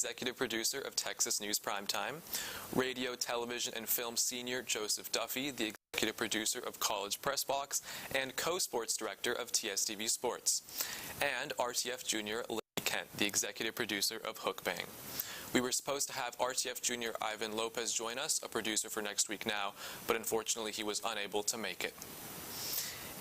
executive producer of Texas News Primetime, radio, television, and film senior Joseph Duffy, the executive producer of College Press Box, and co-sports director of TSTV Sports, and RTF junior Lenny Kent, the executive producer of Hook Bang. We were supposed to have RTF junior Ivan Lopez join us, a producer for Next Week Now, but unfortunately he was unable to make it.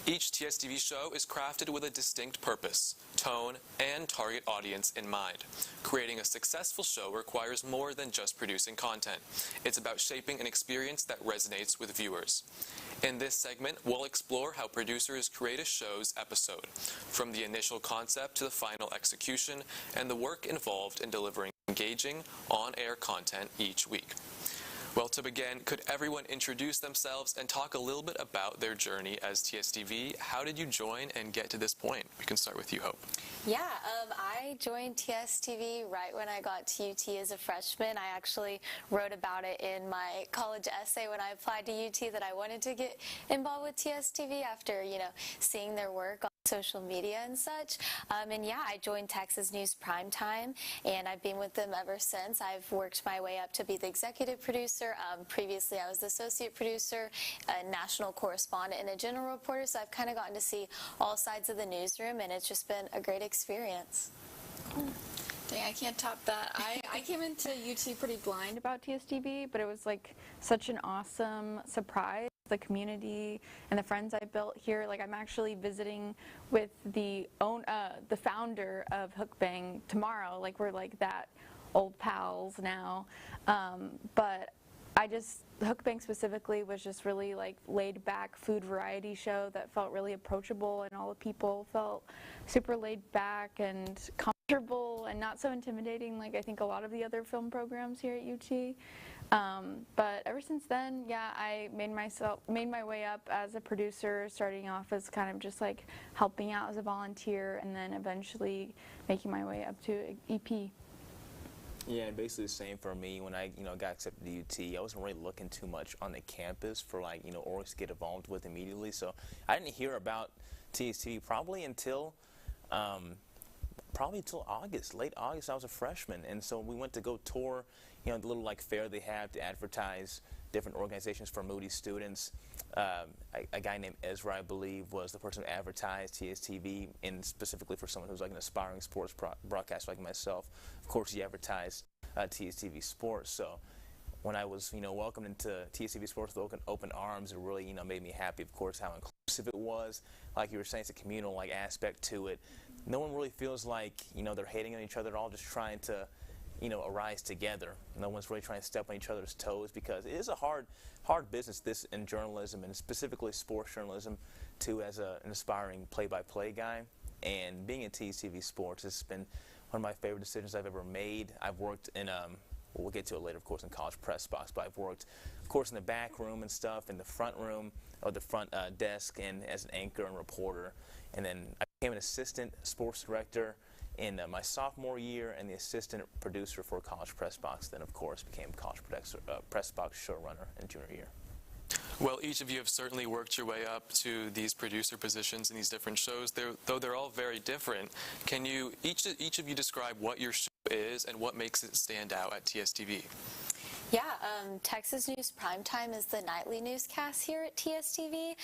Each TSTV show is crafted with a distinct purpose, tone, and target audience in mind. Creating a successful show requires more than just producing content. It's about shaping an experience that resonates with viewers. In this segment, we'll explore how producers create a show's episode, from the initial concept to the final execution, and the work involved in delivering engaging, on-air content each week. Well, to begin, could everyone introduce themselves and talk a little bit about their journey as TSTV? How did you join and get to this point? We can start with you, Hope. Yeah, I joined TSTV right when I got to UT as a freshman. I actually wrote about it in my college essay when I applied to UT that I wanted to get involved with TSTV after, seeing their work on social media and such. And yeah, I joined Texas News Primetime, and I've been with them ever since. I've worked my way up to be the executive producer. Previously, I was the associate producer, a national correspondent, and a general reporter, so I've kind of gotten to see all sides of the newsroom, and it's just been a great experience. Dang, I can't top that. I came into UT pretty blind about TSTV, but it was like such an awesome surprise. The community and the friends I built here. Like, I'm actually visiting with the founder of Hook Bang tomorrow. Like, we're like that old pals now. But Hook Bang specifically was just really like laid back food variety show that felt really approachable, and all the people felt super laid back and comfortable and not so intimidating like I think a lot of the other film programs here at UT. But ever since then, yeah, I made my way up as a producer, starting off as kind of just like helping out as a volunteer, and then eventually making my way up to EP. Yeah, basically the same for me. When I got accepted to UT, I wasn't really looking too much on the campus for orgs to get involved with immediately. So I didn't hear about TSTV probably until August, late August. I was a freshman, and so we went to go tour the little fair they have to advertise different organizations for Moody students. A guy named Ezra, I believe, was the person who advertised TSTV, and specifically for someone who's like an aspiring sports broadcaster like myself. Of course, he advertised TSTV Sports. So when I was welcomed into TSTV Sports with open arms, it really made me happy. Of course, how inclusive it was. Like you were saying, it's a communal aspect to it. No one really feels like they're hating on each other. They're all just trying to arise together. No one's really trying to step on each other's toes, because it is a hard business, this in journalism, and specifically sports journalism, too, as an aspiring play-by-play guy. And being in TSTV Sports has been one of my favorite decisions I've ever made. I've worked in, we'll get to it later, of course, in College Press Box, but I've worked, of course, in the back room and stuff, in the front room, or the front desk, and as an anchor and reporter. And then I became an assistant sports director in my sophomore year, and the assistant producer for College Press Box, then of course became College Press Box showrunner in junior year. Well, each of you have certainly worked your way up to these producer positions in these different shows. Though they're all very different, can you each of you describe what your show is and what makes it stand out at TSTV? Yeah, Texas News Primetime is the nightly newscast here at TSTV,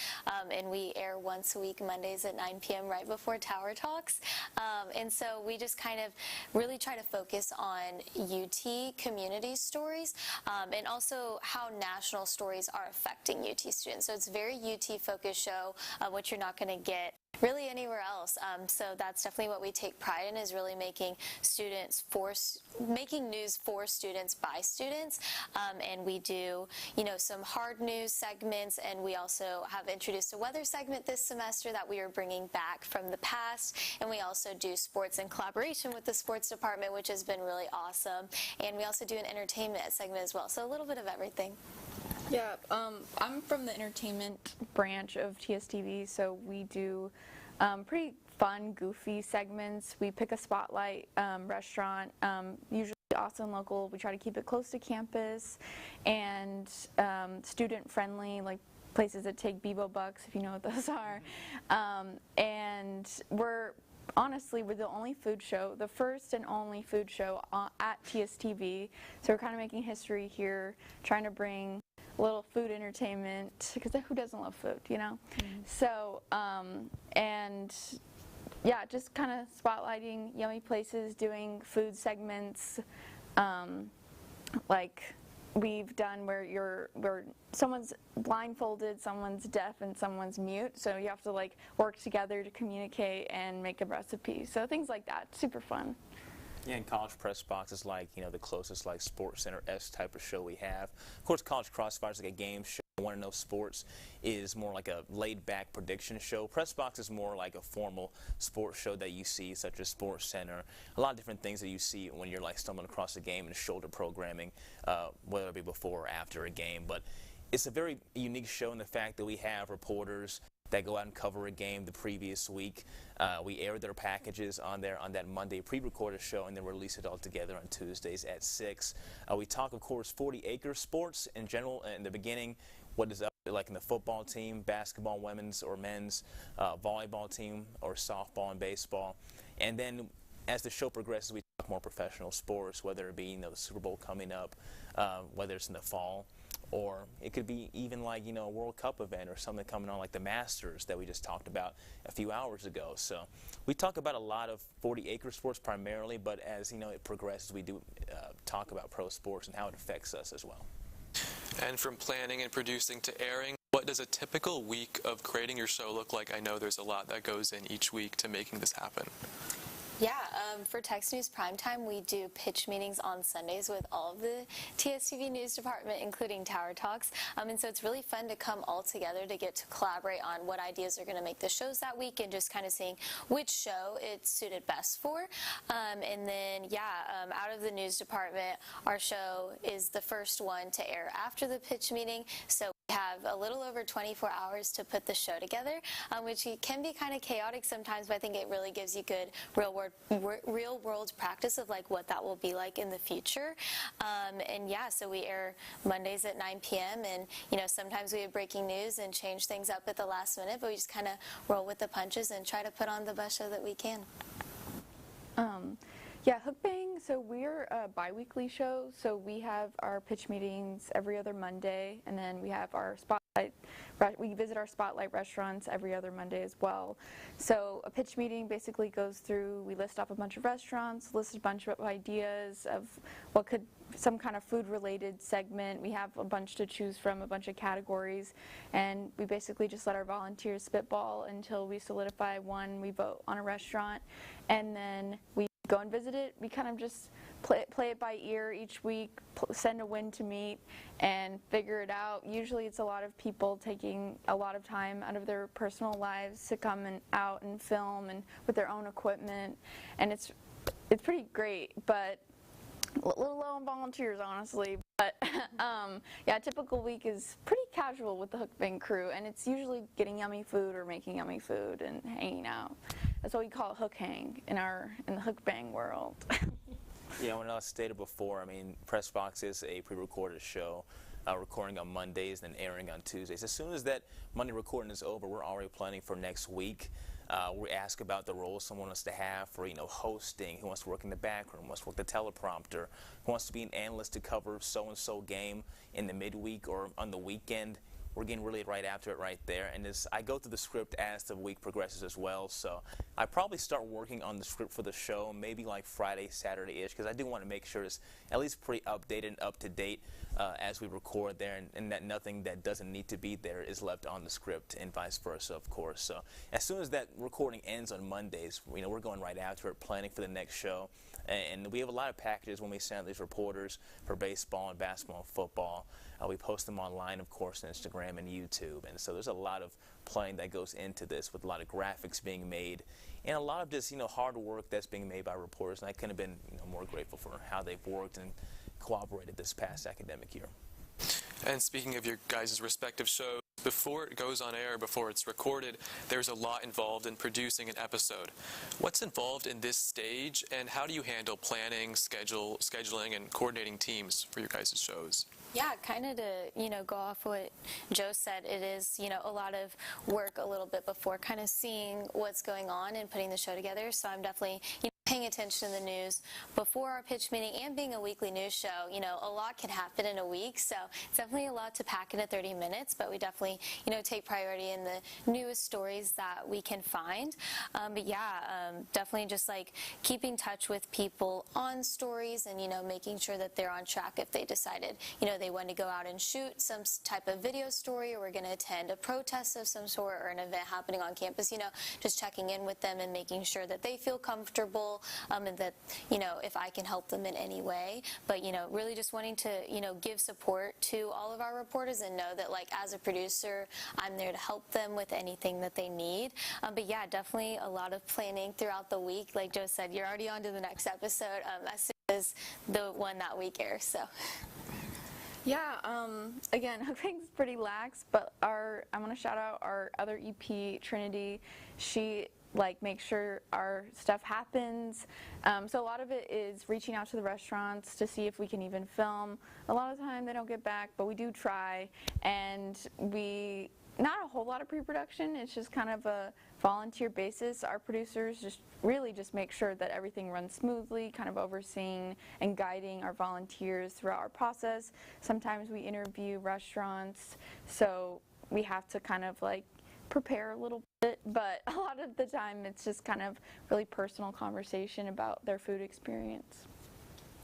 and we air once a week, Mondays at 9 p.m. right before Tower Talks. And so we just kind of really try to focus on UT community stories, and also how national stories are affecting UT students. So it's a very UT-focused show, which you're not going to get really anywhere else. So that's definitely what we take pride in, is really making news for students by students. And we do, some hard news segments, and we also have introduced a weather segment this semester that we are bringing back from the past. And we also do sports in collaboration with the sports department, which has been really awesome. And we also do an entertainment segment as well. So a little bit of everything. Yeah, I'm from the entertainment branch of TSTV, so we do pretty fun, goofy segments. We pick a spotlight restaurant, usually Austin local. We try to keep it close to campus and student-friendly, like places that take Bebo bucks, if you know what those are. And we're honestly, we're the only food show, the first and only food show at TSTV. So we're kind of making history here, trying to bring a little food entertainment, because who doesn't love food, you know? So, and yeah, just kind of spotlighting yummy places, doing food segments, like we've done where someone's blindfolded, someone's deaf, and someone's mute, so you have to like work together to communicate and make a recipe. So things like that, super fun. Yeah, and College Press Box is like, you know, the closest like Sports Center-esque type of show we have. Of course, College Crossfire is like a game show. Want to Know Sports is more like a laid-back prediction show. Press Box is more like a formal sports show that you see, such as Sports Center. A lot of different things that you see when you're like stumbling across a game and shoulder programming, whether it be before or after a game. But it's a very unique show in the fact that we have reporters that go out and cover a game the previous week. We air their packages on that Monday pre-recorded show and then release it all together on Tuesdays at 6. We talk, of course, 40-acre sports in general in the beginning. What is up like in the football team, basketball, women's or men's, volleyball team, or softball and baseball. And then as the show progresses, we talk more professional sports, whether it be, you know, the Super Bowl coming up, whether it's in the fall, or it could be even like, you know, a World Cup event or something coming on like the Masters that we just talked about a few hours ago. So we talk about a lot of 40-acre sports primarily, but as, you know, it progresses, we do talk about pro sports and how it affects us as well. And from planning and producing to airing, what does a typical week of creating your show look like? I know there's a lot that goes in each week to making this happen. Yeah, for Text News Primetime, we do pitch meetings on Sundays with all of the TSTV News Department, including Tower Talks. And so it's really fun to come all together to get to collaborate on what ideas are going to make the shows that week and just kind of seeing which show it's suited best for. And then, out of the news department, our show is the first one to air after the pitch meeting. So we have a little over 24 hours to put the show together, which can be kind of chaotic sometimes, but I think it really gives you good real world practice of like what that will be like in the future. And yeah, so we air Mondays at 9 p.m. and, you know, sometimes we have breaking news and change things up at the last minute, but we just kind of roll with the punches and try to put on the best show that we can. Yeah, Hook Bang, so we're a bi-weekly show, so we have our pitch meetings every other Monday, and then we have our we visit our spotlight restaurants every other Monday as well. So a pitch meeting basically goes through, we list off a bunch of restaurants, list a bunch of ideas of what could, some kind of food-related segment. We have a bunch to choose from, a bunch of categories, and we basically just let our volunteers spitball until we solidify one, we vote on a restaurant, and then we go and visit it. We kind of just play it by ear each week, send a win to meet, and figure it out. Usually it's a lot of people taking a lot of time out of their personal lives to come out and film and with their own equipment, and it's pretty great, but a little low on volunteers, honestly. But yeah, a typical week is pretty casual with the Hook Bang crew, and it's usually getting yummy food or making yummy food and hanging out. That's what we call it, hook hang in the Hook Bang world. Yeah, when I stated before, I mean, Press Box is a pre-recorded show, recording on Mondays and airing on Tuesdays. As soon as that Monday recording is over, we're already planning for next week. We ask about the role someone wants to have for, you know, hosting, who wants to work in the back room, who wants to work the teleprompter, who wants to be an analyst to cover so-and-so game in the midweek or on the weekend. We're getting really right after it right there, and I go through the script as the week progresses as well, so I probably start working on the script for the show maybe like Friday, Saturday-ish, because I do want to make sure it's at least pretty updated and up-to-date as we record there, and that nothing that doesn't need to be there is left on the script, and vice versa, of course. So as soon as that recording ends on Mondays, you know, we're going right after it, planning for the next show, and we have a lot of packages when we send out these reporters for baseball and basketball and football. We post them online, of course, on Instagram and YouTube, and so there's a lot of planning that goes into this, with a lot of graphics being made, and a lot of just, you know, hard work that's being made by reporters, and I couldn't have been, you know, more grateful for how they've worked and cooperated this past academic year. And speaking of your guys' respective shows, before it goes on air, before it's recorded, there's a lot involved in producing an episode. What's involved in this stage, and how do you handle planning, scheduling, and coordinating teams for your guys' shows? Yeah, kind of to, go off what Joe said, it is, a lot of work a little bit before kind of seeing what's going on and putting the show together. So I'm definitely, paying attention to the news before our pitch meeting, and being a weekly news show, a lot can happen in a week, so it's definitely a lot to pack into 30 minutes, but we definitely, take priority in the newest stories that we can find. But yeah, definitely just like keeping touch with people on stories and, making sure that they're on track if they decided, they want to go out and shoot some type of video story, or we're going to attend a protest of some sort or an event happening on campus, just checking in with them and making sure that they feel comfortable, and that, if I can help them in any way. But, really just wanting to, give support to all of our reporters and know that, like, as a producer, I'm there to help them with anything that they need. But yeah, definitely a lot of planning throughout the week. Like Joe said, you're already on to the next episode as soon as the one that week airs, so. Yeah, again, hooking's pretty lax, but I want to shout out our other EP, Trinity. She make sure our stuff happens. So a lot of it is reaching out to the restaurants to see if we can even film. A lot of the time they don't get back, but we do try, and not a whole lot of pre-production. It's just kind of a volunteer basis. Our producers just make sure that everything runs smoothly, kind of overseeing and guiding our volunteers throughout our process. Sometimes we interview restaurants, so we have to kind of prepare a little bit, but a lot of the time it's just kind of really personal conversation about their food experience.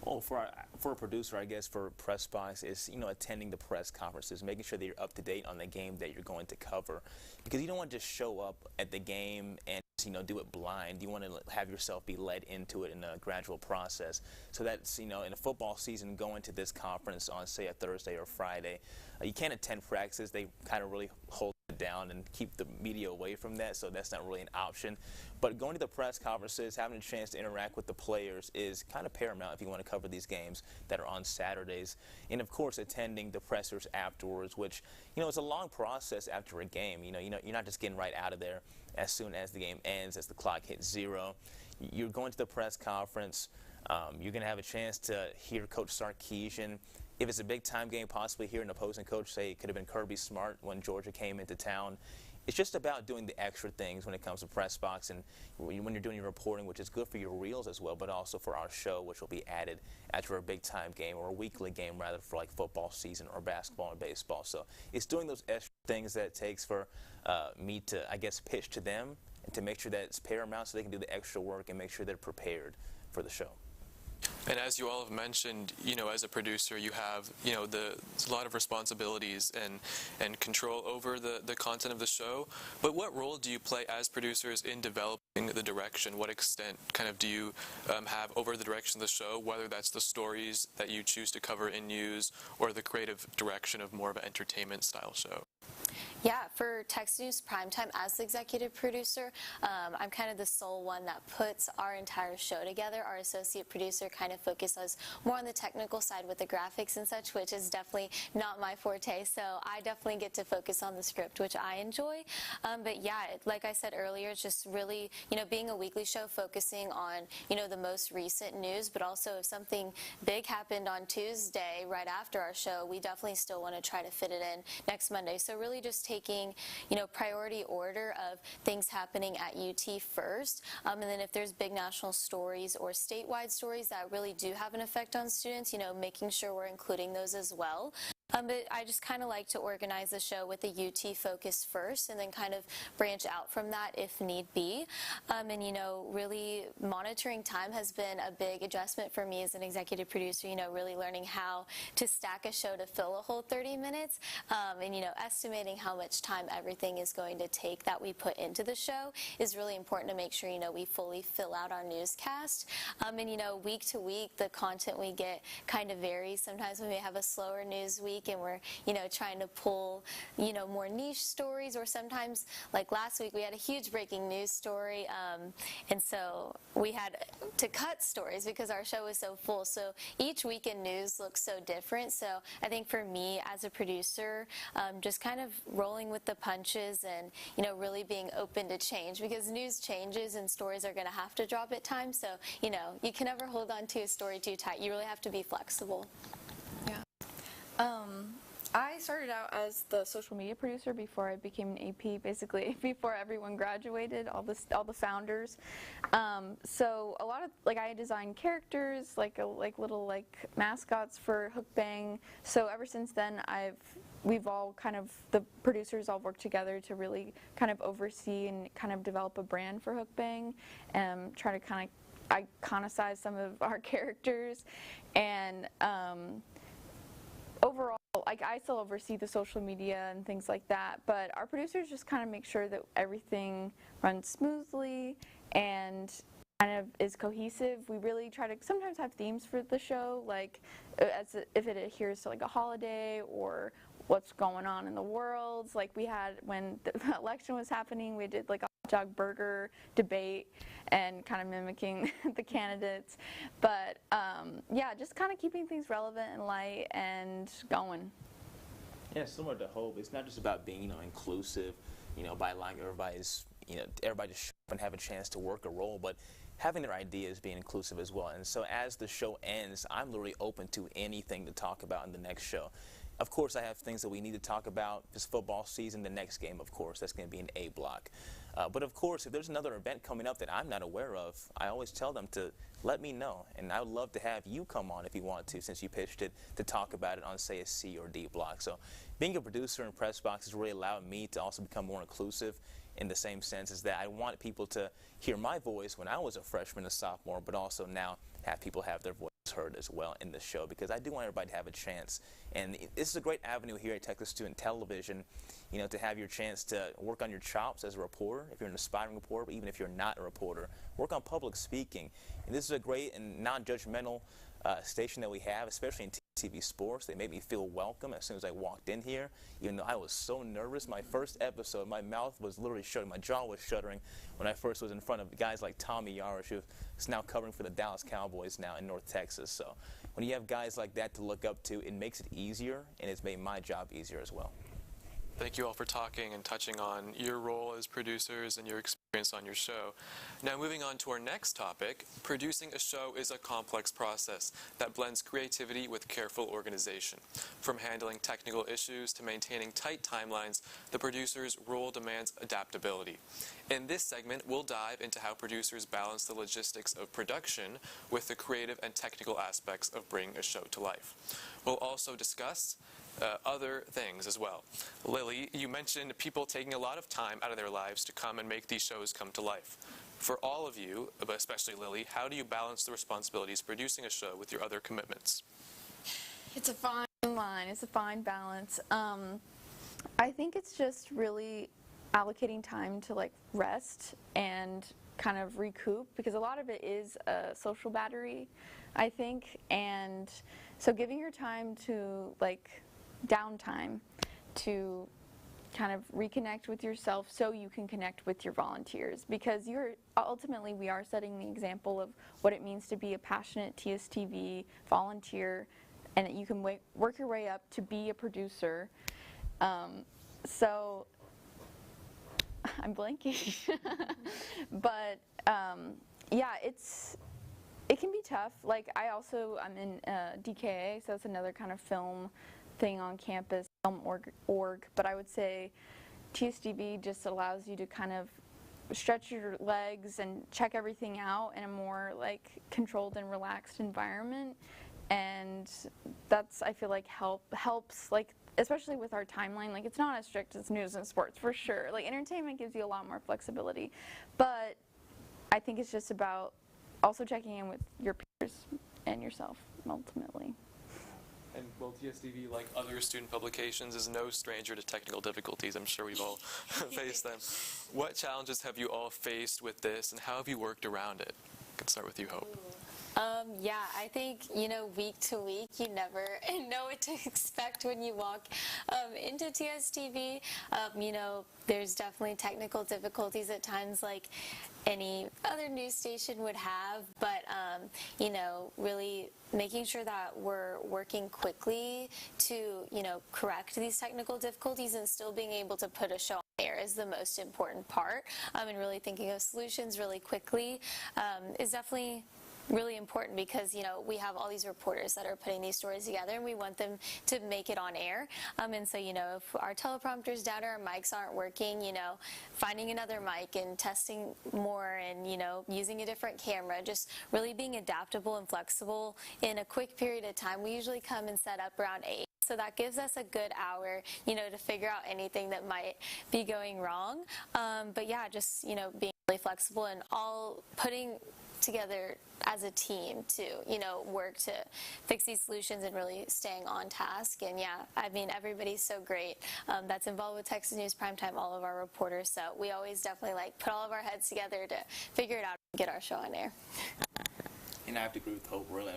Well, for a producer, I guess, for press box is, attending the press conferences, making sure that you're up to date on the game that you're going to cover, because you don't want to just show up at the game and do it blind. You want to have yourself be led into it in a gradual process. So that's, in a football season, going to this conference on, say, a Thursday or Friday, you can't attend practices. They kind of really hold it down and keep the media away from that, so that's not really an option. But going to the press conferences, having a chance to interact with the players is kind of paramount if you want to cover these games that are on Saturdays. And, of course, attending the pressers afterwards, which, it's a long process after a game. You're not just getting right out of there as soon as the game ends, as the clock hits 0. You're going to the press conference. You're going to have a chance to hear Coach Sarkisian. If it's a big-time game, possibly hear an opposing coach say it could have been Kirby Smart when Georgia came into town. It's just about doing the extra things when it comes to press box and when you're doing your reporting, which is good for your reels as well, but also for our show, which will be added after a big-time game or a weekly game, rather, for football season or basketball or baseball. So it's doing those extra things that it takes for me to, I guess, pitch to them and to make sure that it's paramount so they can do the extra work and make sure they're prepared for the show. And as you all have mentioned, as a producer, you have, a lot of responsibilities and control over the content of the show. But what role do you play as producers in developing the direction? What extent do you have over the direction of the show, whether that's the stories that you choose to cover in news or the creative direction of more of an entertainment style show? Yeah, for Text News Primetime, as the executive producer, I'm kind of the sole one that puts our entire show together. Our associate producer kind of focuses more on the technical side with the graphics and such, which is definitely not my forte. So I definitely get to focus on the script, which I enjoy. But yeah, like I said earlier, it's just really, being a weekly show, focusing on, the most recent news, but also if something big happened on Tuesday right after our show, we definitely still want to try to fit it in next Monday. So really just taking, priority order of things happening at UT first. And then if there's big national stories or statewide stories that really do have an effect on students, making sure we're including those as well. But I just kind of like to organize the show with the UT focus first and then kind of branch out from that if need be. And, really monitoring time has been a big adjustment for me as an executive producer, really learning how to stack a show to fill a whole 30 minutes and, estimating how much time everything is going to take that we put into the show is really important to make sure, we fully fill out our newscast. And, week to week, the content we get kind of varies. Sometimes we may have a slower news week week, and we're, trying to pull, more niche stories, or sometimes, like last week, we had a huge breaking news story, and so we had to cut stories because our show was so full. So each week in news looks so different. So I think for me as a producer, just kind of rolling with the punches and, really being open to change, because news changes and stories are going to have to drop at times. So, you can never hold on to a story too tight. You really have to be flexible. Yeah. I started out as the social media producer before I became an AP, basically before everyone graduated, all the founders. So a lot of, I designed characters, little mascots for Hook Bang. So ever since then, we've all the producers all worked together to really kind of oversee and kind of develop a brand for Hook Bang, and try to kind of iconicize some of our characters. And overall, I still oversee the social media and things like that, but our producers just kind of make sure that everything runs smoothly and kind of is cohesive. We really try to sometimes have themes for the show, if it adheres to a holiday or what's going on in the world. Like we had when the election was happening, we did a hot dog burger debate and kind of mimicking the candidates. But yeah, just kind of keeping things relevant and light and going. Yeah, similar to Hope, it's not just about being, inclusive, by allowing everybody to show up and have a chance to work a role, but having their ideas being inclusive as well. And so as the show ends, I'm literally open to anything to talk about in the next show. Of course, I have things that we need to talk about this football season. The next game, of course, that's going to be an A block. But of course, if there's another event coming up that I'm not aware of, I always tell them to let me know. And I would love to have you come on if you want to, since you pitched it, to talk about it on, say, a C or D block. So being a producer in Press Box has really allowed me to also become more inclusive, in the same sense as that I want people to hear my voice when I was a freshman, a sophomore, but also now have people have their voice heard as well in the show, because I do want everybody to have a chance. And this is a great avenue here at Texas Student Television, to have your chance to work on your chops as a reporter, if you're an aspiring reporter, but even if you're not a reporter, work on public speaking. And this is a great and non-judgmental station that we have, especially in TSTV Sports. They made me feel welcome as soon as I walked in here, even though I was so nervous. My first episode, my mouth was literally shuddering, my jaw was shuddering when I first was in front of guys like Tommy Yarish, who is now covering for the Dallas Cowboys now in North Texas. So when you have guys like that to look up to, it makes it easier, and it's made my job easier as well. Thank you all for talking and touching on your role as producers and your experience on your show. Now, moving on to our next topic, producing a show is a complex process that blends creativity with careful organization. From handling technical issues to maintaining tight timelines, the producer's role demands adaptability. In this segment, we'll dive into how producers balance the logistics of production with the creative and technical aspects of bringing a show to life. We'll also discuss other things as well. Lily, you mentioned people taking a lot of time out of their lives to come and make these shows come to life. For all of you, but especially Lily, how do you balance the responsibilities of producing a show with your other commitments? It's a fine line. It's a fine balance. I think it's just really allocating time to rest and kind of recoup, because a lot of it is a social battery, I think, and so giving your time to downtime to kind of reconnect with yourself so you can connect with your volunteers, because ultimately we are setting the example of what it means to be a passionate TSTV volunteer, and that you can work your way up to be a producer. So I'm blanking. But yeah, it can be tough. I'm in DKA, so it's another kind of film thing on campus, film org, but I would say TSTV just allows you to kind of stretch your legs and check everything out in a more controlled and relaxed environment, and that's, I feel helps especially with our timeline. It's not as strict as news and sports for sure. Entertainment gives you a lot more flexibility, but I think it's just about also checking in with your peers and yourself ultimately. And well, TSTV, like other student publications, is no stranger to technical difficulties. I'm sure we've all faced them. What challenges have you all faced with this, and how have you worked around it? I can start with you, Hope. Yeah, I think, week to week, you never know what to expect when you walk into TSTV. There's definitely technical difficulties at times like any other news station would have, but, really making sure that we're working quickly to, correct these technical difficulties and still being able to put a show on air is the most important part. And really thinking of solutions really quickly is definitely really important because, we have all these reporters that are putting these stories together and we want them to make it on air. And so, if our teleprompter's down or our mics aren't working, finding another mic and testing more and, using a different camera, just really being adaptable and flexible in a quick period of time. We usually come and set up around 8. So that gives us a good hour, to figure out anything that might be going wrong. But yeah, just, being really flexible and all putting together as a team to, work to fix these solutions and really staying on task. And yeah, everybody's so great that's involved with Texas News Primetime, all of our reporters. So we always definitely put all of our heads together to figure it out and get our show on air. And I have to agree with Hope, really.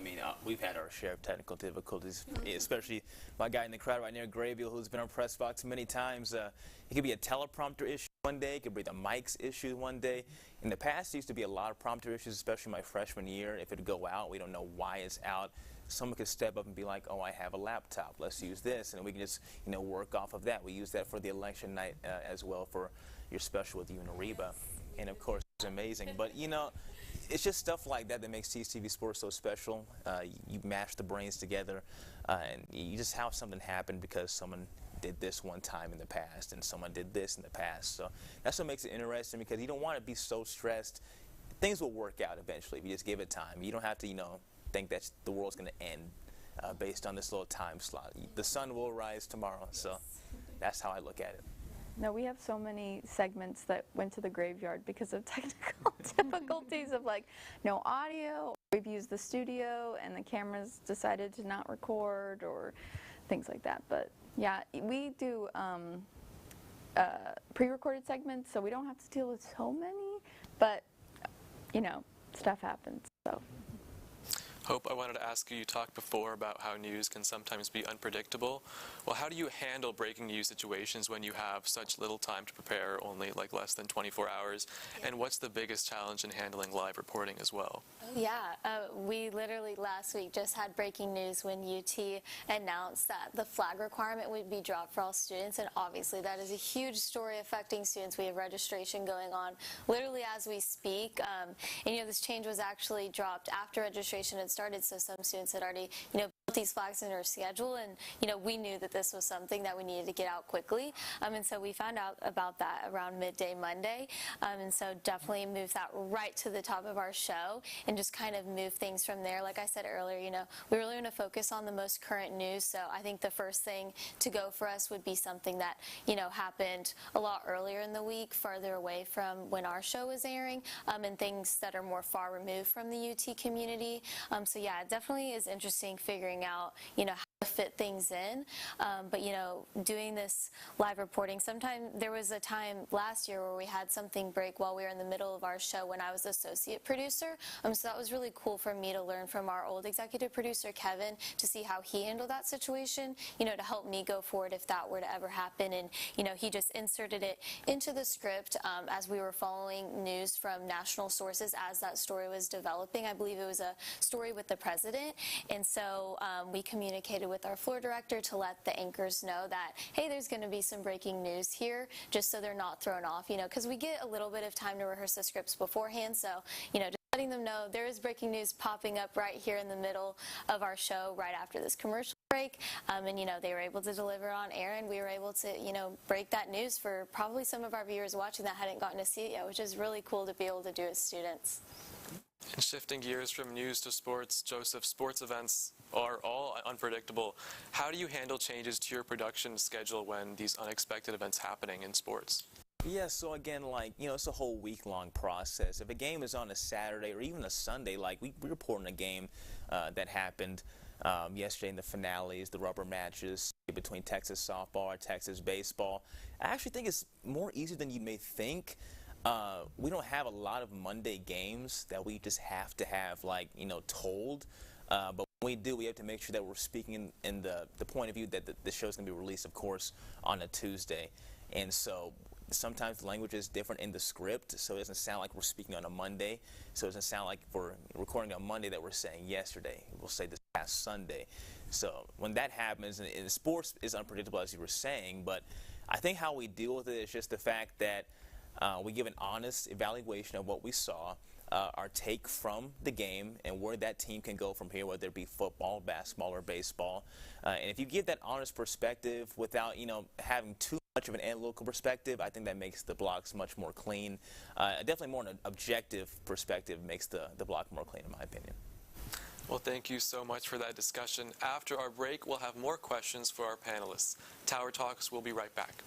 We've had our share of technical difficulties, especially my guy in the crowd right near Graybill, who's been on press box many times. It could be a teleprompter issue one day. It could be the mics issue one day. In the past, there used to be a lot of prompter issues, especially my freshman year. If it would go out, we don't know why it's out. Someone could step up and be like, oh, I have a laptop. Let's use this. And we can just, work off of that. We use that for the election night as well for your special with you and Reba. And, of course, it's amazing. But, it's just stuff like that that makes TSTV Sports so special. You mash the brains together, and you just have something happen because someone did this one time in the past, and someone did this in the past. So that's what makes it interesting because you don't want to be so stressed. Things will work out eventually if you just give it time. You don't have to, think that the world's going to end based on this little time slot. The sun will rise tomorrow, so that's how I look at it. No, we have so many segments that went to the graveyard because of technical difficulties of no audio. We've used the studio and the cameras decided to not record or things like that. But yeah, we do pre-recorded segments, so we don't have to deal with so many, but stuff happens, so. Hope, I wanted to ask you talked before about how news can sometimes be unpredictable. Well, how do you handle breaking news situations when you have such little time to prepare, only less than 24 hours? Yeah. And what's the biggest challenge in handling live reporting as well? Yeah, we literally last week just had breaking news when UT announced that the flag requirement would be dropped for all students, and obviously that is a huge story affecting students. We have registration going on literally as we speak, and this change was actually dropped after registration had started, so some students had already built these flags in their schedule, and we knew that this was something that we needed to get out quickly, and so we found out about that around midday Monday, and so definitely moved that right to the top of our show and just kind of move things from there. Like I said earlier, we really want to focus on the most current news, so I think the first thing to go for us would be something that happened a lot earlier in the week, farther away from when our show was airing, and things that are more far removed from the UT community. So yeah, it definitely is interesting figuring out how to fit things in, but doing this live reporting, sometimes there was a time last year where we had something break while we were in the middle of our show when I was associate producer, so that was really cool for me to learn from our old executive producer Kevin to see how he handled that situation, to help me go forward if that were to ever happen. And he just inserted it into the script as we were following news from national sources as that story was developing. I believe it was a story with the president, and so we communicated with our floor director to let the anchors know that, hey, there's going to be some breaking news here, just so they're not thrown off, because we get a little bit of time to rehearse the scripts beforehand, so just letting them know there is breaking news popping up right here in the middle of our show right after this commercial break, and they were able to deliver on air, and we were able to break that news for probably some of our viewers watching that hadn't gotten to see it yet, which is really cool to be able to do as students. And shifting gears from news to sports, Joseph, sports events are all unpredictable. How do you handle changes to your production schedule when these unexpected events happening in sports? Yeah, so again, it's a whole week-long process. If a game is on a Saturday or even a Sunday, we reported a game that happened yesterday in the finales, the rubber matches between Texas softball and Texas baseball. I actually think it's more easy than you may think. we don't have a lot of Monday games that we just have to have, like, told. But when we do, we have to make sure that we're speaking in the point of view that the show is going to be released, of course, on a Tuesday. And so sometimes the language is different in the script, so it doesn't sound like we're speaking on a Monday. So it doesn't sound like we're recording on Monday that we're saying yesterday. We'll say this past Sunday. So when that happens, and sports is unpredictable, as you were saying, but I think how we deal with it is just the fact that we give an honest evaluation of what we saw, our take from the game, and where that team can go from here, whether it be football, basketball, or baseball. And if you give that honest perspective without, having too much of an analytical perspective, I think that makes the blocks much more clean. Definitely more an objective perspective makes the block more clean, in my opinion. Well, thank you so much for that discussion. After our break, we'll have more questions for our panelists. Tower Talks will be right back.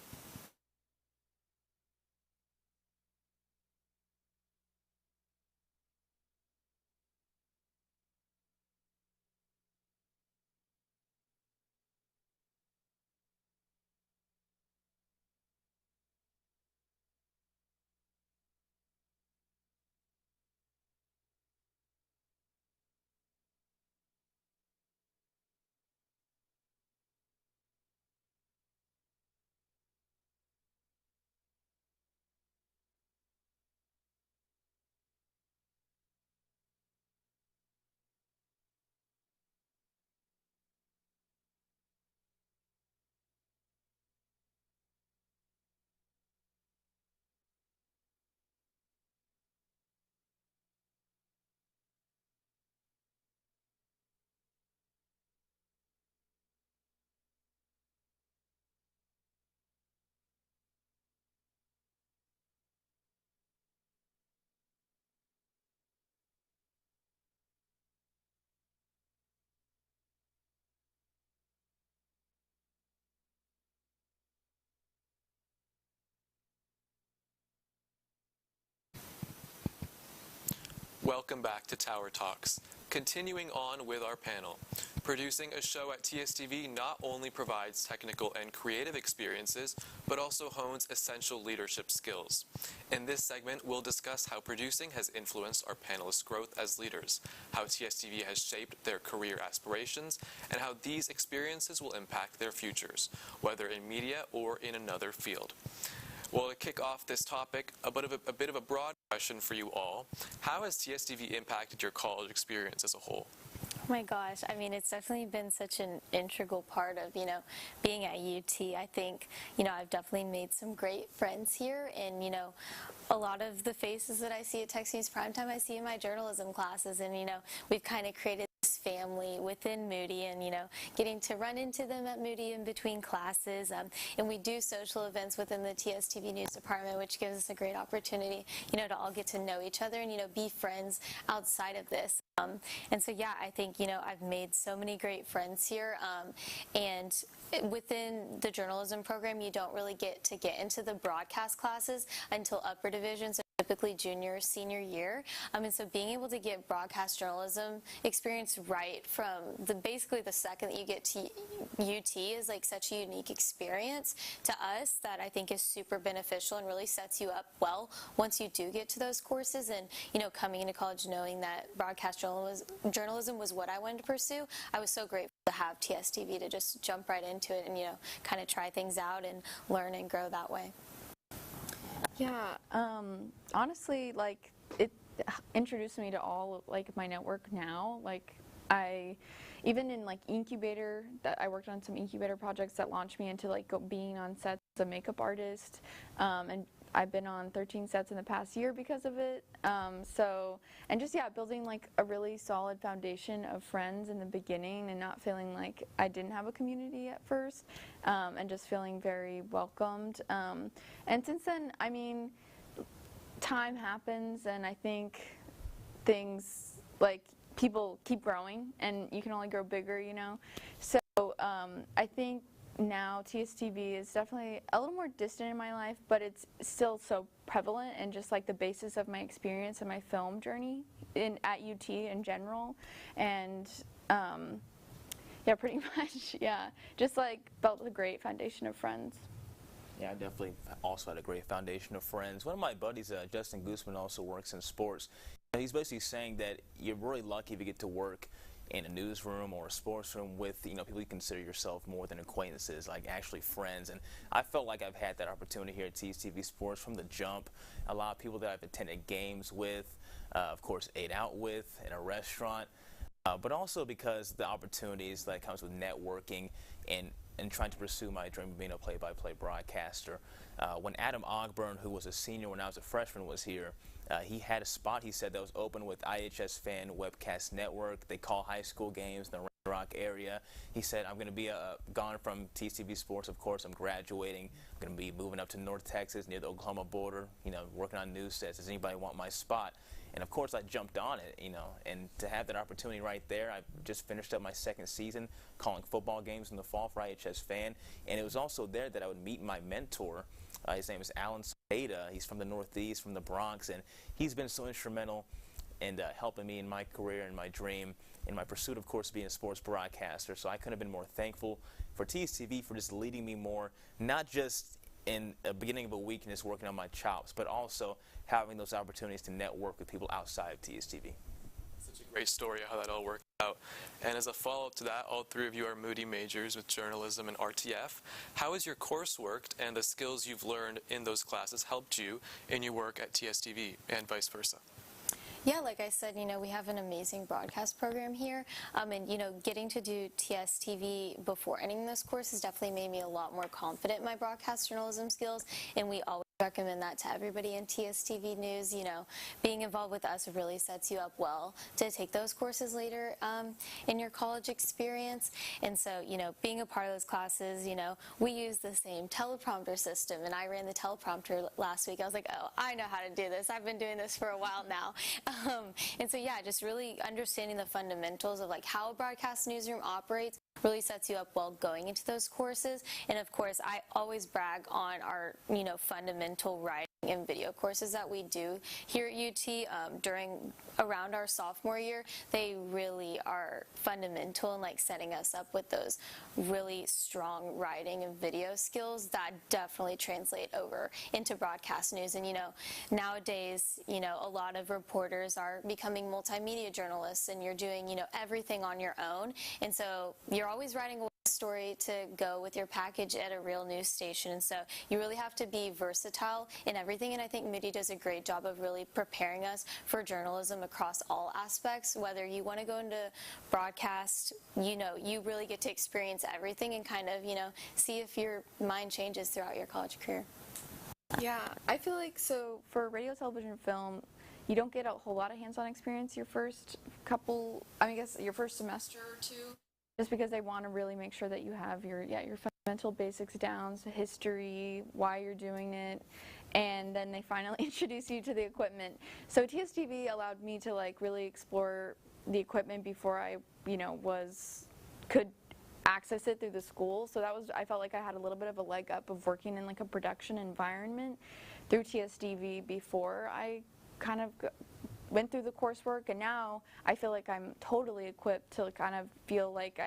Welcome back to Tower Talks. Continuing on with our panel, producing a show at TSTV not only provides technical and creative experiences, but also hones essential leadership skills. In this segment, we'll discuss how producing has influenced our panelists' growth as leaders, how TSTV has shaped their career aspirations, and how these experiences will impact their futures, whether in media or in another field. Well, to kick off this topic, a bit of a broad question for you all. How has TSTV impacted your college experience as a whole? Oh my gosh, I mean, it's definitely been such an integral part of, being at UT. I think, I've definitely made some great friends here, and, a lot of the faces that I see at Tex News Primetime, I see in my journalism classes, and, we've kind of created this family within Moody, and, getting to run into them at Moody in between classes, and we do social events within the TSTV News Department, which gives us a great opportunity, to all get to know each other and, be friends outside of this. And so, yeah, I think, I've made so many great friends here, and within the journalism program, you don't really get into the broadcast classes until upper divisions, typically junior or senior year. And so being able to get broadcast journalism experience right from basically the second that you get to UT is like such a unique experience to us that I think is super beneficial and really sets you up well once you do get to those courses. And, coming into college knowing that broadcast journalism was what I wanted to pursue, I was so grateful to have TSTV to just jump right into it and, kind of try things out and learn and grow that way. Yeah, honestly, it introduced me to all, my network now. Even in, incubator, that I worked on some incubator projects that launched me into, being on sets as a makeup artist, and I've been on 13 sets in the past year because of it. And just, building, a really solid foundation of friends in the beginning and not feeling like I didn't have a community at first, and just feeling very welcomed. And since then, I mean, time happens, and I think things, people keep growing, and you can only grow bigger, So I think now TSTV is definitely a little more distant in my life, but it's still so prevalent and just the basis of my experience and my film journey at UT in general. And yeah, pretty much, yeah, just built a great foundation of friends. Yeah, I definitely also had a great foundation of friends. One of my buddies, Justin Guzman, also works in sports. He's basically saying that you're really lucky if you get to work in a newsroom or a sports room with people you consider yourself more than acquaintances, like actually friends. And I felt like I've had that opportunity here at TSTV Sports from the jump. A lot of people that I've attended games with, of course, ate out with in a restaurant, but also because the opportunities that comes with networking and trying to pursue my dream of being a play-by-play broadcaster. When Adam Ogburn, who was a senior when I was a freshman, was here, he had a spot, he said, that was open with IHS Fan Webcast Network. They call high school games in the Round Rock area. He said, I'm going to be gone from TSTV Sports, of course. I'm graduating. I'm going to be moving up to North Texas near the Oklahoma border, working on news sets. Does anybody want my spot? And of course, I jumped on it, and to have that opportunity right there, I just finished up my second season calling football games in the fall for IHS Fan. And it was also there that I would meet my mentor. His name is Alan Spada. He's from the Northeast, from the Bronx, and he's been so instrumental in helping me in my career and my dream, in my pursuit, of course, of being a sports broadcaster. So I couldn't have been more thankful for TSTV for just leading me more, not just in the beginning of a week and just working on my chops, but also having those opportunities to network with people outside of TSTV. Such a great story of how that all worked out. And as a follow-up to that, all three of you are Moody majors with journalism and RTF. How has your coursework and the skills you've learned in those classes helped you in your work at TSTV and vice versa? Yeah, like I said, we have an amazing broadcast program here, and getting to do TSTV before ending this course has definitely made me a lot more confident in my broadcast journalism skills, and we always recommend that to everybody in TSTV News. Being involved with us really sets you up well to take those courses later in your college experience. And so, being a part of those classes, we use the same teleprompter system, and I ran the teleprompter last week. I was like, oh, I know how to do this. I've been doing this for a while now. And so, yeah, just really understanding the fundamentals of how a broadcast newsroom operates really sets you up well going into those courses. And of course, I always brag on our, fundamental writing and video courses that we do here at UT around our sophomore year. They really are fundamental in setting us up with those really strong writing and video skills that definitely translate over into broadcast news. And nowadays, a lot of reporters are becoming multimedia journalists, and you're doing everything on your own, and so you're always writing a story to go with your package at a real news station. And so you really have to be versatile in everything, and I think Moody does a great job of really preparing us for journalism across all aspects. Whether you want to go into broadcast, you really get to experience everything and kind of see if your mind changes throughout your college career. Yeah, I feel like for radio, television, film, you don't get a whole lot of hands-on experience your first your first semester or two, just because they want to really make sure that you have your fundamental basics down, so history, why you're doing it, and then they finally introduce you to the equipment. So TSTV allowed me to really explore the equipment before I could access it through the school. So I felt like I had a little bit of a leg up of working in a production environment through TSTV before I kind of went through the coursework, and now I feel like I'm totally equipped to kind of feel like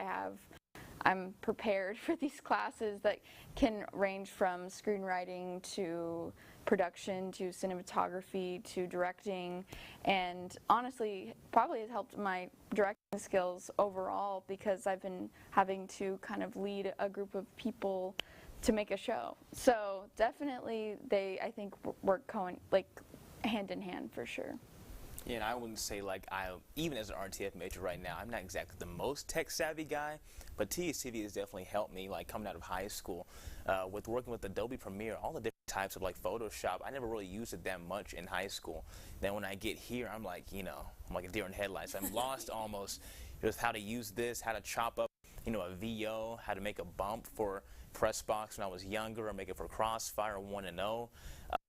I'm prepared for these classes that can range from screenwriting to production to cinematography to directing, and honestly probably has helped my directing skills overall because I've been having to kind of lead a group of people to make a show. So definitely I think work hand in hand for sure. Yeah, and I wouldn't say even as an RTF major right now, I'm not exactly the most tech-savvy guy, but TSTV has definitely helped me, coming out of high school, with working with Adobe Premiere, all the different types of Photoshop. I never really used it that much in high school. Then when I get here, I'm I'm like a deer in headlights. I'm lost almost just how to use this, how to chop up, a VO, how to make a bump for press box when I was younger, or make it for Crossfire 1.0.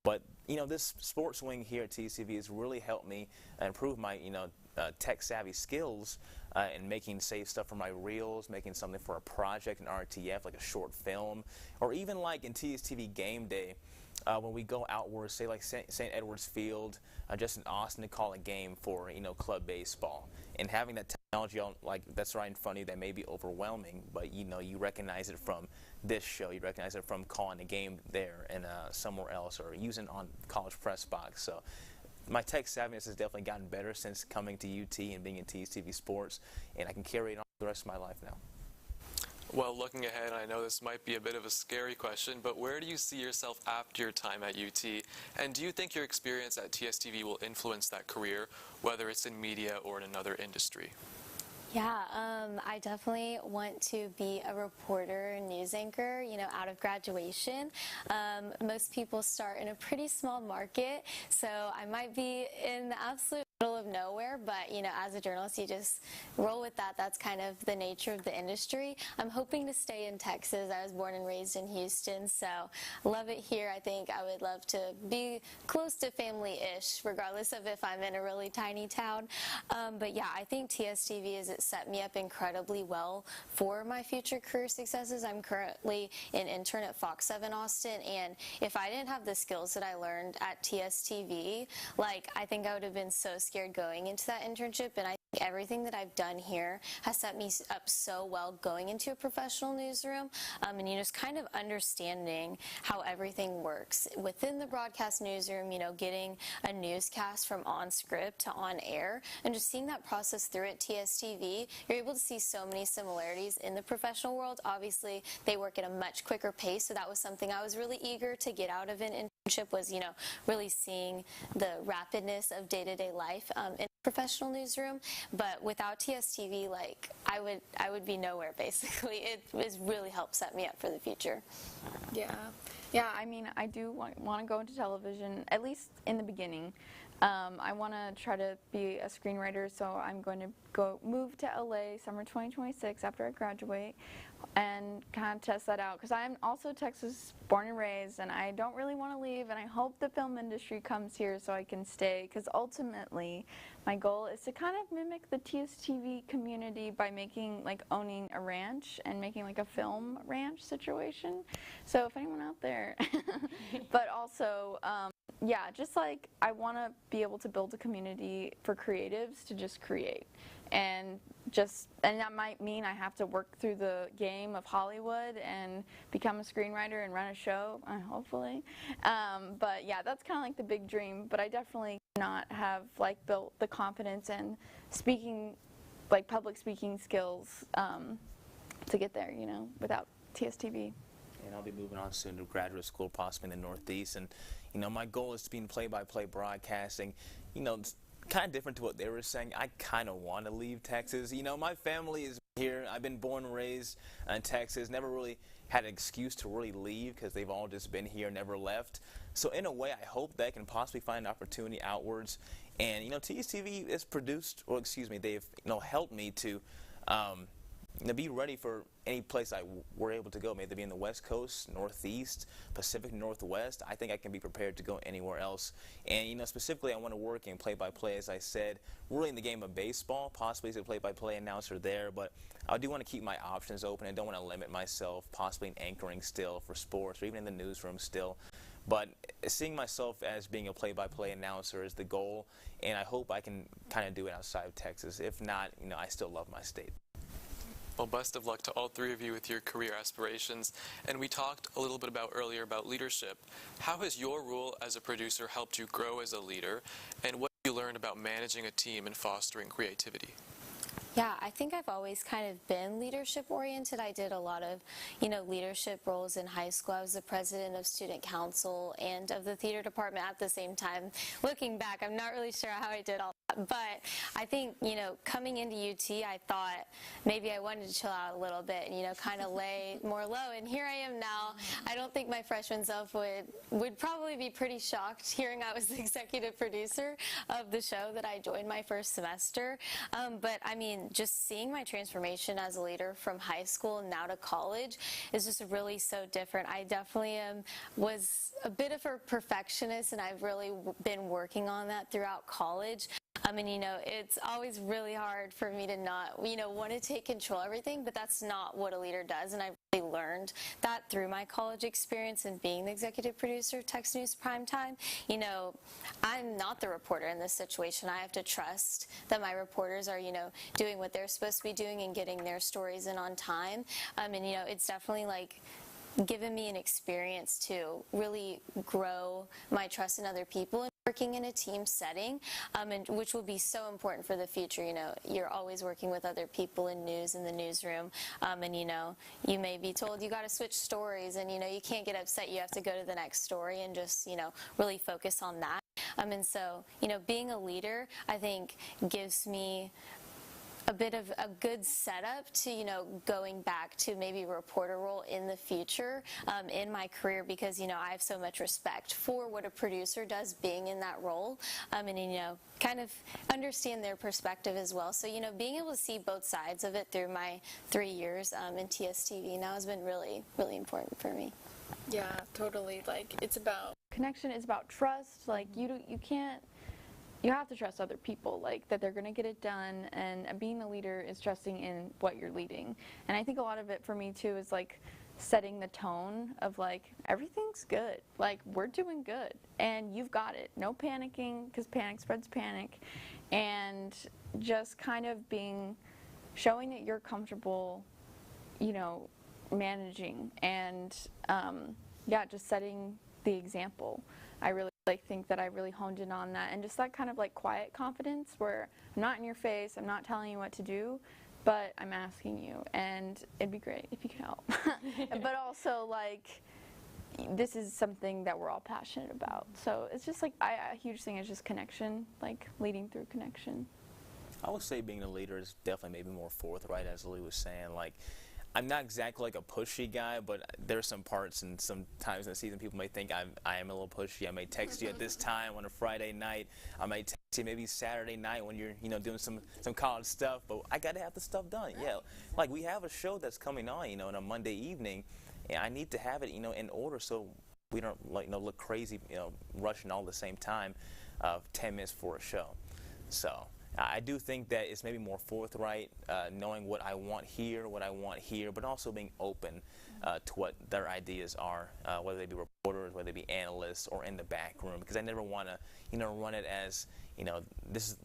But this sports wing here at TSTV has really helped me improve my tech-savvy skills in making stuff for my reels, making something for a project in RTF, like a short film, or even in TSTV Game Day, when we go outwards, say St. Edwards Field, just in Austin, to call a game for club baseball, and having that technology like that's right in front of you that may be overwhelming, but you recognize it from this show, you recognize it from calling a game there and somewhere else, or using on college press box. So my tech savviness has definitely gotten better since coming to UT and being in TSTV Sports, and I can carry it on the rest of my life now. Well, looking ahead, I know this might be a bit of a scary question, but where do you see yourself after your time at UT? And do you think your experience at TSTV will influence that career, whether it's in media or in another industry? Yeah, I definitely want to be a reporter, news anchor, out of graduation. Most people start in a pretty small market, so I might be in the absolute middle of nowhere, but as a journalist, you just roll with that. That's kind of the nature of the industry. I'm hoping to stay in Texas. I was born and raised in Houston, so love it here. I think I would love to be close to family-ish, regardless of if I'm in a really tiny town. But yeah, I think TSTV has set me up incredibly well for my future career successes. I'm currently an intern at Fox 7 Austin, and if I didn't have the skills that I learned at TSTV, I think I would have been so scared going into that internship, and I think everything that I've done here has set me up so well going into a professional newsroom, and just kind of understanding how everything works within the broadcast newsroom, getting a newscast from on script to on air, and just seeing that process through at TSTV, you're able to see so many similarities in the professional world. Obviously, they work at a much quicker pace, so that was something I was really eager to get out of an internship, was, really seeing the rapidness of day-to-day life in a professional newsroom. But without TSTV, I would be nowhere, basically. It has really helped set me up for the future. Yeah, I mean, I do want to go into television, at least in the beginning. I want to try to be a screenwriter, so I'm going to move to LA summer 2026 after I graduate and kind of test that out, because I'm also Texas born and raised, and I don't really want to leave, and I hope the film industry comes here so I can stay, because ultimately my goal is to kind of mimic the TSTV community by owning a ranch and making a film ranch situation. So if anyone out there, but also yeah, just I want to be able to build a community for creatives to just create, and that might mean I have to work through the game of Hollywood and become a screenwriter and run a show, hopefully. But yeah, that's kind of the big dream. But I definitely not have built the confidence and speaking, public speaking skills to get there, without TSTV. And I'll be moving on soon to graduate school, possibly in the Northeast. And my goal is to be in play-by-play broadcasting. It's kind of different to what they were saying. I kind of want to leave Texas. My family is here. I've been born and raised in Texas. Never really had an excuse to really leave because they've all just been here, never left. So in a way, I hope that I can possibly find an opportunity outwards. And TSTV is produced, or excuse me, they've helped me to be ready for any place I were able to go, maybe be in the West Coast, Northeast, Pacific Northwest. I think I can be prepared to go anywhere else. And, specifically I want to work in play-by-play, as I said, really in the game of baseball, possibly as a play-by-play announcer there. But I do want to keep my options open and don't want to limit myself, possibly in anchoring still for sports or even in the newsroom still. But seeing myself as being a play-by-play announcer is the goal, and I hope I can kind of do it outside of Texas. If not, I still love my state. Well, best of luck to all three of you with your career aspirations. And we talked a little bit earlier about leadership. How has your role as a producer helped you grow as a leader? And what have you learned about managing a team and fostering creativity? Yeah, I think I've always kind of been leadership oriented. I did a lot of, leadership roles in high school. I was the president of student council and of the theater department at the same time. Looking back, I'm not really sure how I did all that. But I think, coming into UT, I thought maybe I wanted to chill out a little bit and, kind of lay more low. And here I am now. I don't think my freshman self would probably be pretty shocked hearing I was the executive producer of the show that I joined my first semester. But I mean, just seeing my transformation as a leader from high school and now to college is just really so different. I definitely was a bit of a perfectionist, and I've really been working on that throughout college. And it's always really hard for me to not, want to take control of everything, but that's not what a leader does. And I really learned that through my college experience and being the executive producer of Text News Primetime. I'm not the reporter in this situation. I have to trust that my reporters are, doing what they're supposed to be doing and getting their stories in on time. It's definitely like given me an experience to really grow my trust in other people and working in a team setting, and which will be so important for the future. You're always working with other people in news in the newsroom, and you may be told you got to switch stories, and you can't get upset. You have to go to the next story and just really focus on that. And so being a leader, I think, gives me a bit of a good setup to going back to maybe a reporter role in the future in my career, because I have so much respect for what a producer does being in that role, and kind of understand their perspective as well. So being able to see both sides of it through my 3 years in TSTV now has been really, really important for me. Yeah, totally. Like, it's about connection, it's about trust. Like, you have to trust other people, like, that they're going to get it done, and being the leader is trusting in what you're leading. And I think a lot of it for me too is like setting the tone of like, everything's good, like, we're doing good and you've got it, no panicking, because panic spreads panic, and just kind of showing that you're comfortable managing, and just setting the example. I really think that I really honed in on that, and just that kind of like quiet confidence where I'm not in your face, I'm not telling you what to do, but I'm asking you, and it'd be great if you could help. But also, like, this is something that we're all passionate about. So it's just like a huge thing is just connection, like leading through connection. I would say being a leader is definitely maybe more forthright, as Lee was saying. Like, I'm not exactly like a pushy guy, but there's some parts and some times in the season people may think I am a little pushy. I may text you at this time on a Friday night. I may text you maybe Saturday night when you're doing some college stuff. But I got to have the stuff done. Yeah, like we have a show that's coming on on a Monday evening, and I need to have it in order so we don't look crazy rushing all at the same time, 10 minutes for a show. So I do think that it's maybe more forthright, knowing what I want here, but also being open to what their ideas are, whether they be reporters, whether they be analysts, or in the back room. Because I never want to, run it as, this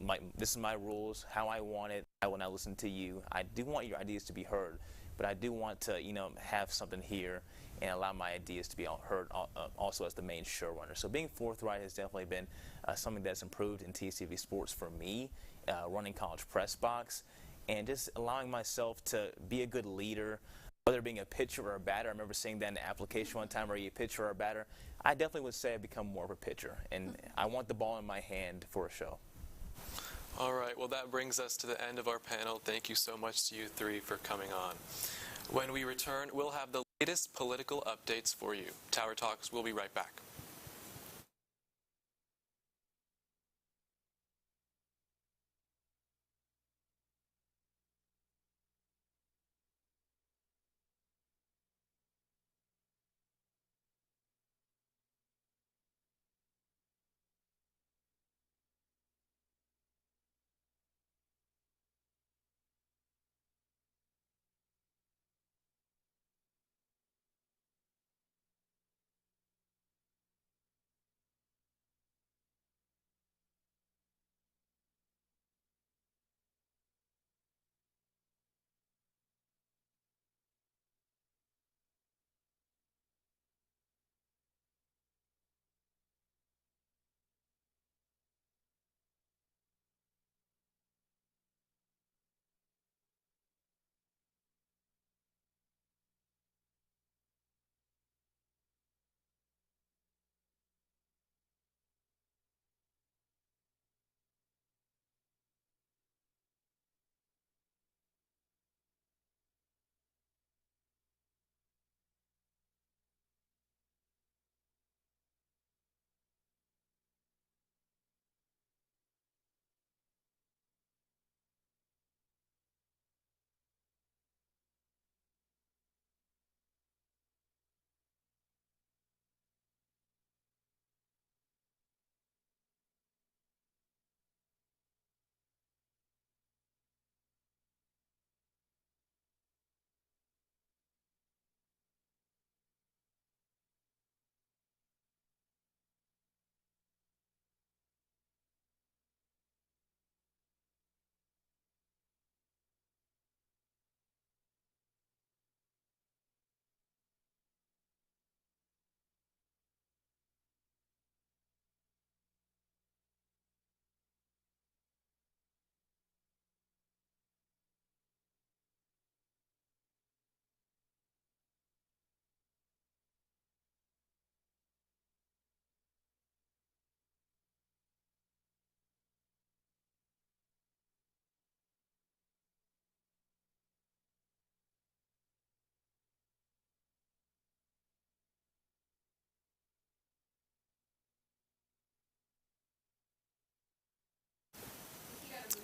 is my rules, how I want it. I will not listen to you. I do want your ideas to be heard, but I do want to, have something here and allow my ideas to be heard also as the main showrunner. So being forthright has definitely been something that's improved in TSTV Sports for me. Running College Press Box, and just allowing myself to be a good leader, whether being a pitcher or a batter. I remember seeing that in the application one time, are you a pitcher or a batter? I definitely would say I've become more of a pitcher, and I want the ball in my hand for a show. All right, well, that brings us to the end of our panel. Thank you so much to you three for coming on. When we return, we'll have the latest political updates for you. Tower Talks will be right back.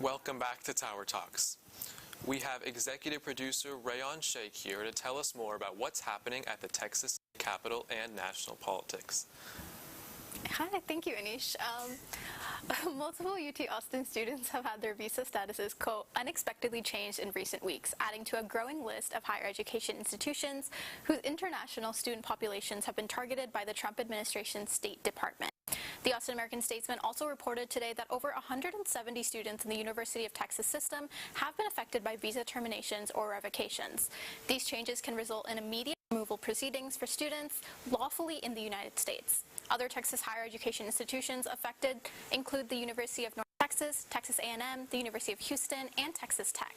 Welcome back to Tower Talks. We have executive producer Rayon Sheikh here to tell us more about what's happening at the Texas Capitol and national politics. Hi, thank you, Aneesh. Multiple UT Austin students have had their visa statuses, quote, unexpectedly changed in recent weeks, adding to a growing list of higher education institutions whose international student populations have been targeted by the Trump administration's State Department. The Austin American-Statesman also reported today that over 170 students in the University of Texas system have been affected by visa terminations or revocations. These changes can result in immediate removal proceedings for students lawfully in the United States. Other Texas higher education institutions affected include the University of North Texas, Texas A&M, the University of Houston, and Texas Tech.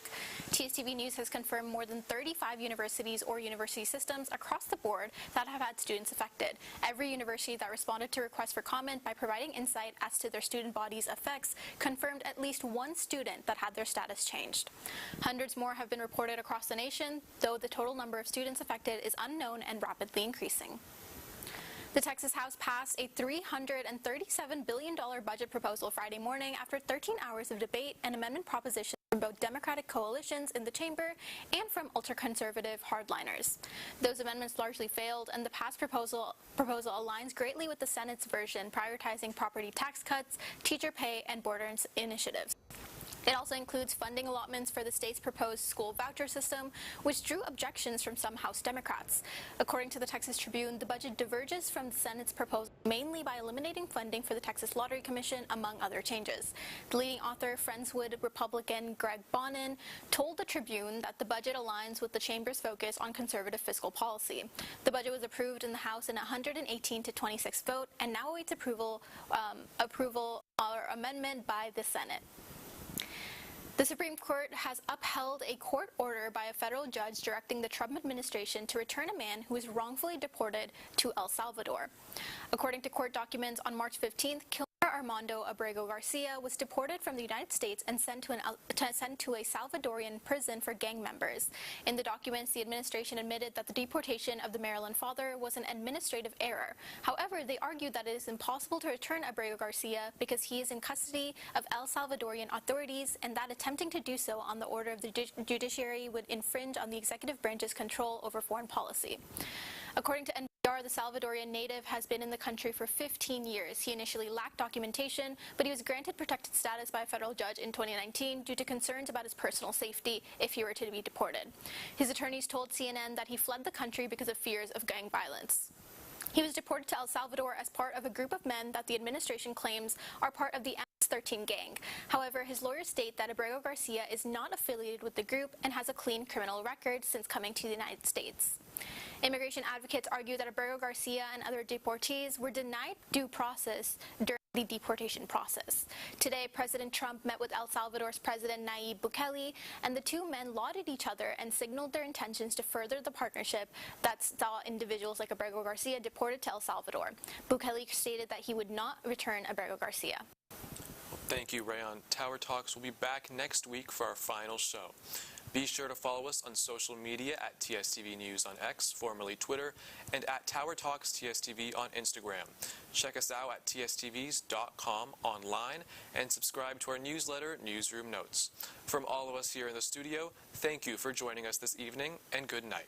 TSTV News has confirmed more than 35 universities or university systems across the board that have had students affected. Every university that responded to requests for comment by providing insight as to their student body's effects confirmed at least one student that had their status changed. Hundreds more have been reported across the nation, though the total number of students affected is unknown and rapidly increasing. The Texas House passed a $337 billion budget proposal Friday morning after 13 hours of debate and amendment propositions from both Democratic coalitions in the chamber and from ultra-conservative hardliners. Those amendments largely failed, and the passed proposal aligns greatly with the Senate's version, prioritizing property tax cuts, teacher pay, and border initiatives. It also includes funding allotments for the state's proposed school voucher system, which drew objections from some House Democrats. According to the Texas Tribune, the budget diverges from the Senate's proposal mainly by eliminating funding for the Texas Lottery Commission, among other changes. The leading author, Friendswood Republican Greg Bonin, told the Tribune that the budget aligns with the chamber's focus on conservative fiscal policy. The budget was approved in the House in a 118 to 26 vote and now awaits approval or amendment by the Senate. The Supreme Court has upheld a court order by a federal judge directing the Trump administration to return a man who was wrongfully deported to El Salvador. According to court documents, on March 15th, Armando Abrego Garcia was deported from the United States and sent to a Salvadorian prison for gang members. In the documents, the administration admitted that the deportation of the Maryland father was an administrative error. However, they argued that it is impossible to return Abrego Garcia because he is in custody of El Salvadorian authorities, and that attempting to do so on the order of the judiciary would infringe on the executive branch's control over foreign policy. According to NPR, the Salvadorian native has been in the country for 15 years. He initially lacked documentation, but he was granted protected status by a federal judge in 2019 due to concerns about his personal safety if he were to be deported. His attorneys told CNN that he fled the country because of fears of gang violence. He was deported to El Salvador as part of a group of men that the administration claims are part of the MS-13 gang. However, his lawyers state that Abrego Garcia is not affiliated with the group and has a clean criminal record since coming to the United States. Immigration advocates argue that Abrego Garcia and other deportees were denied due process during the deportation process. Today, President Trump met with El Salvador's President Nayib Bukele, and the two men lauded each other and signaled their intentions to further the partnership that saw individuals like Abrego Garcia deported to El Salvador. Bukele stated that he would not return Abrego Garcia. Thank you, Rayon. Tower Talks will be back next week for our final show. Be sure to follow us on social media at TSTV News on X, formerly Twitter, and at Tower Talks TSTV on Instagram. Check us out at tstvs.com online and subscribe to our newsletter, Newsroom Notes. From all of us here in the studio, thank you for joining us this evening, and good night.